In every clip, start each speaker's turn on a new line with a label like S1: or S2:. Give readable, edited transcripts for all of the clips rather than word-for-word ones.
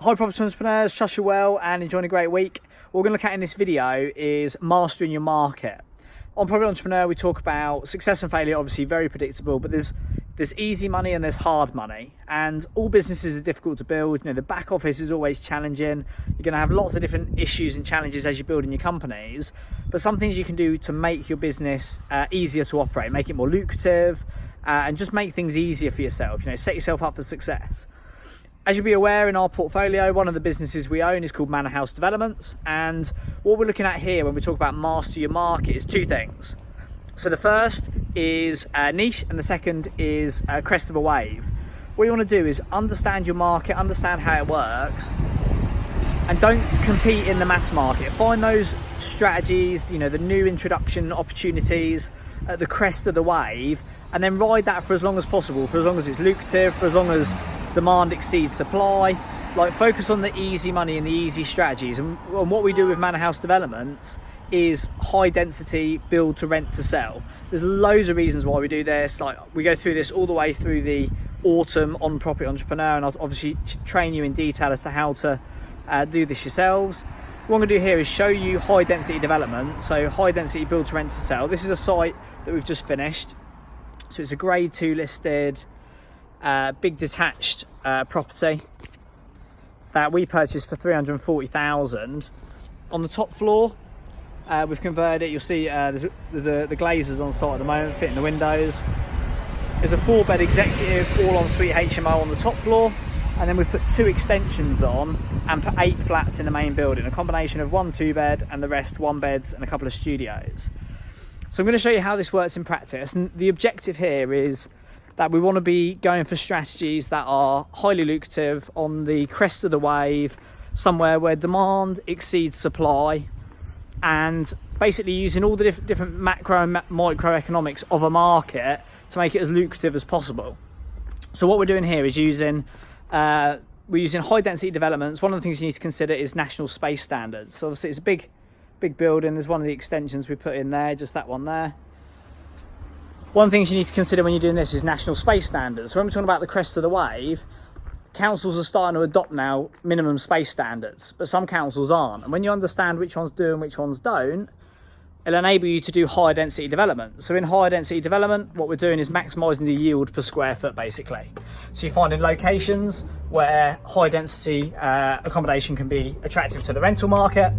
S1: Hi property entrepreneurs, trust you well and enjoying a great week. What we're going to look at in this video is mastering your market. On Property Entrepreneur we talk about success and failure, obviously very predictable, but there's easy money and there's hard money, and all businesses are difficult to build. The back office is always challenging. You're going to have lots of different issues and challenges as you're building your companies, but some things you can do to make your business easier to operate, make it more lucrative, and just make things easier for yourself. Set yourself up for success. As you'll be aware, in our portfolio, one of the businesses we own is called Manor House Developments, and what we're looking at here when we talk about master your market is two things. So the first is niche, and the second is crest of a wave. What you want to do is understand your market, understand how it works, and don't compete in the mass market. Find those strategies, the new introduction opportunities at the crest of the wave, and then ride that for as long as possible, for as long as it's lucrative, for as long as demand exceeds supply. Focus on the easy money and the easy strategies. And what we do with Manor House Developments is high density build to rent to sell. There's loads of reasons why we do this. We go through this all the way through the autumn on Property Entrepreneur, and I'll obviously train you in detail as to how to do this yourselves. What I'm going to do here is show you high density development, so high density build to rent to sell. This is a site that we've just finished. So it's a grade 2 listed big detached property that we purchased for 340,000. On the top floor, we've converted it. You'll see the glazers on site at the moment, fitting the windows. There's a 4-bed executive all en suite HMO on the top floor, and then we've put 2 extensions on and put 8 flats in the main building, a combination of 1 2-bed and the rest 1-beds and a couple of studios. So I'm going to show you how this works in practice, and the objective here is that we want to be going for strategies that are highly lucrative on the crest of the wave, somewhere where demand exceeds supply, and basically using all the different macro and microeconomics of a market to make it as lucrative as possible. So what we're doing here is using high density developments. One of the things you need to consider is national space standards. So obviously it's a big building. There's one of the extensions we put in there, just that one there. One thing you need to consider when you're doing this is national space standards. So when we're talking about the crest of the wave, councils are starting to adopt now minimum space standards, but some councils aren't. And when you understand which ones do and which ones don't, it'll enable you to do high density development. So in high density development, what we're doing is maximising the yield per square foot, basically. So you're finding locations where high density accommodation can be attractive to the rental market,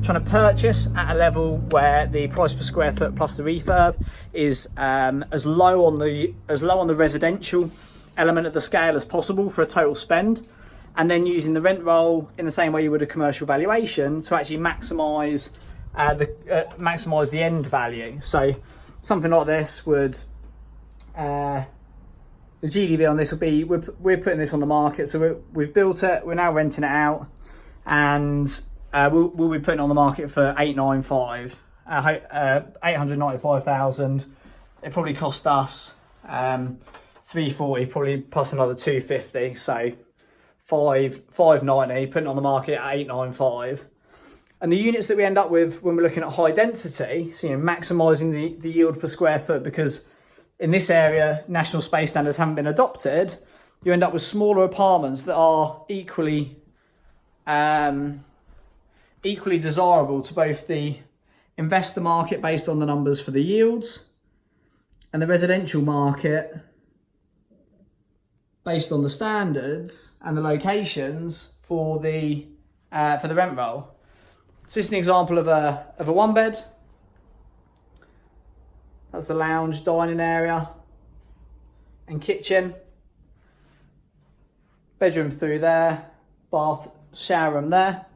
S1: trying to purchase at a level where the price per square foot plus the refurb is as low on the residential element of the scale as possible for a total spend, and then using the rent roll in the same way you would a commercial valuation to actually maximise the end value. So something like this would the GDV on this will be, we're putting this on the market, so we've built it, we're now renting it out, and we'll be putting it on the market for 895,000. It probably cost us 340, probably plus another 250, so 590, putting it on the market at 895. And the units that we end up with when we're looking at high density, so maximising the yield per square foot, because in this area national space standards haven't been adopted, you end up with smaller apartments that are equally desirable to both the investor market based on the numbers for the yields, and the residential market based on the standards and the locations for the rent roll. So this is an example of a 1-bed. That's the lounge, dining area and kitchen. Bedroom through there, bath, shower room there.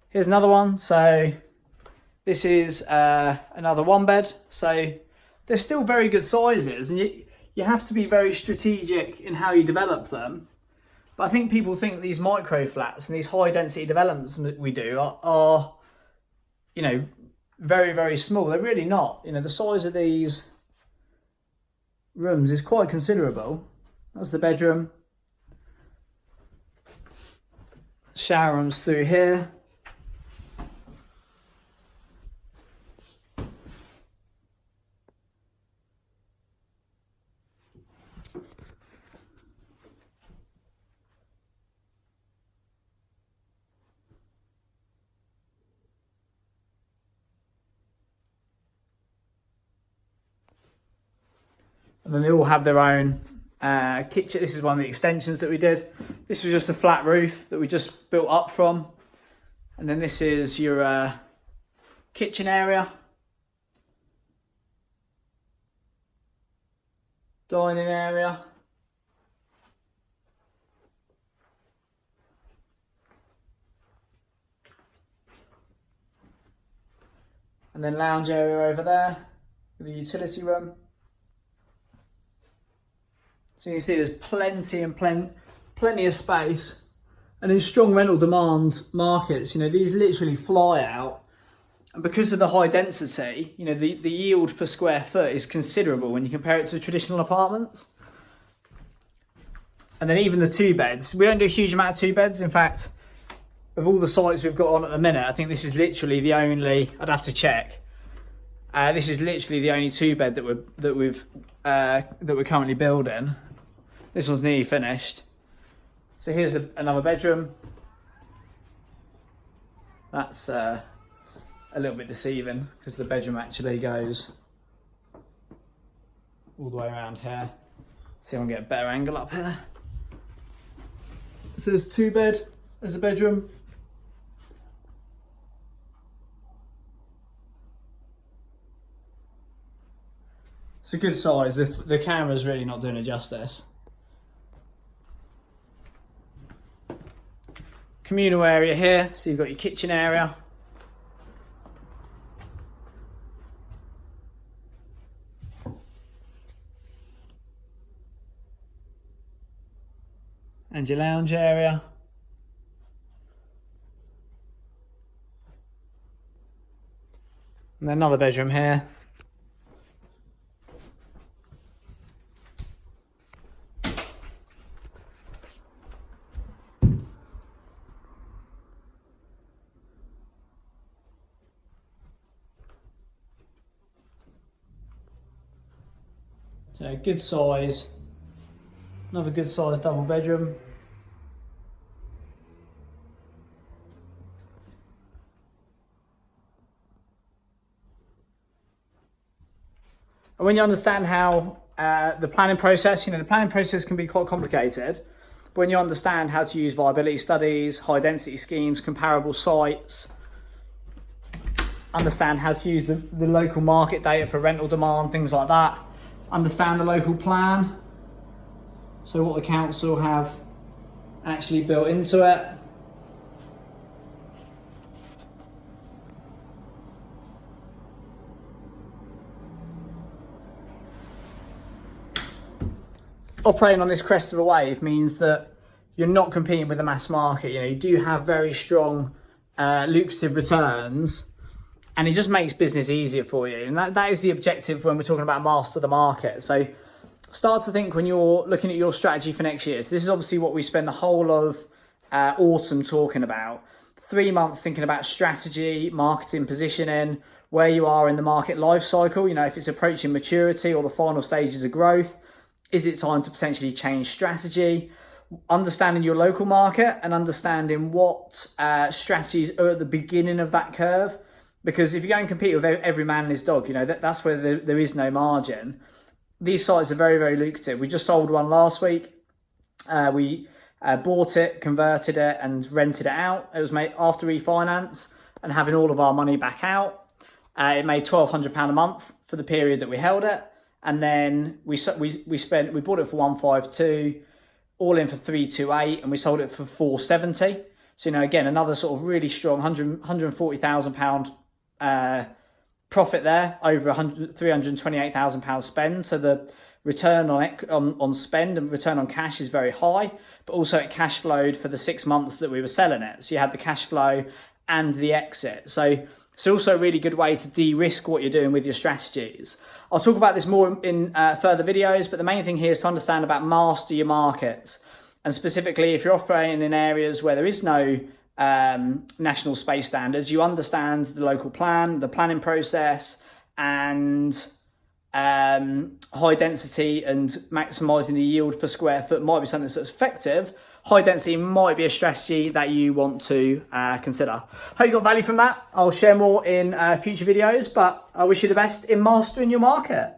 S1: Here's another one. So this is another 1-bed. So they're still very good sizes, and you have to be very strategic in how you develop them. But I think people think these micro flats and these high density developments that we do are very, very small. They're really not. The size of these rooms is quite considerable. That's the bedroom. Shower rooms through here. And then they all have their own kitchen. This is one of the extensions that we did. This was just a flat roof that we just built up from. And then this is your kitchen area. Dining area. And then lounge area over there with the utility room. So you can see there's plenty of space. And in strong rental demand markets, you know, these literally fly out. And because of the high density, you know, the yield per square foot is considerable when you compare it to traditional apartments. And then even the 2 beds, we don't do a huge amount of 2 beds. In fact, of all the sites we've got on at the minute, I think this is literally the only, I'd have to check. This is literally the only 2 bed that we're currently building. This one's nearly finished. So here's another bedroom. That's a little bit deceiving because the bedroom actually goes all the way around here. See if I can get a better angle up here. So there's 2 bed, there's a bedroom. It's a good size. The camera's really not doing it justice. Communal area here, so you've got your kitchen area. And your lounge area. And then another bedroom here. So good size, another good size double bedroom. And when you understand how the planning process, you know, the planning process can be quite complicated, but when you understand how to use viability studies, high density schemes, comparable sites, understand how to use the local market data for rental demand, things like that, understand the local plan, so what the council have actually built into it. Operating on this crest of a wave means that you're not competing with the mass market. You know, you do have very strong lucrative returns, and it just makes business easier for you. And that is the objective when we're talking about master the market. So start to think when you're looking at your strategy for next year. So this is obviously what we spend the whole of autumn talking about. 3 months thinking about strategy, marketing, positioning, where you are in the market life cycle. You know, if it's approaching maturity or the final stages of growth, is it time to potentially change strategy? Understanding your local market and understanding what strategies are at the beginning of that curve. Because if you go and compete with every man and his dog, you know, that's where there is no margin. These sites are very, very lucrative. We just sold one last week. We bought it, converted it and rented it out. It was made after refinance and having all of our money back out. It made £1,200 a month for the period that we held it. And then we bought it for 152, all in for 328, and we sold it for 470. So, you know, again, another sort of really strong £140,000 profit there, over £328,000 spend. So the return on spend and return on cash is very high, but also it cash flowed for the 6 months that we were selling it. So you had the cash flow and the exit. So it's also a really good way to de-risk what you're doing with your strategies. I'll talk about this more in further videos, but the main thing here is to understand about master your markets. And specifically, if you're operating in areas where there is no national space standards, you understand the local plan, the planning process, and high density and maximising the yield per square foot might be something that's effective. High density might be a strategy that you want to consider. Hope you got value from that. I'll share more in future videos, but I wish you the best in mastering your market.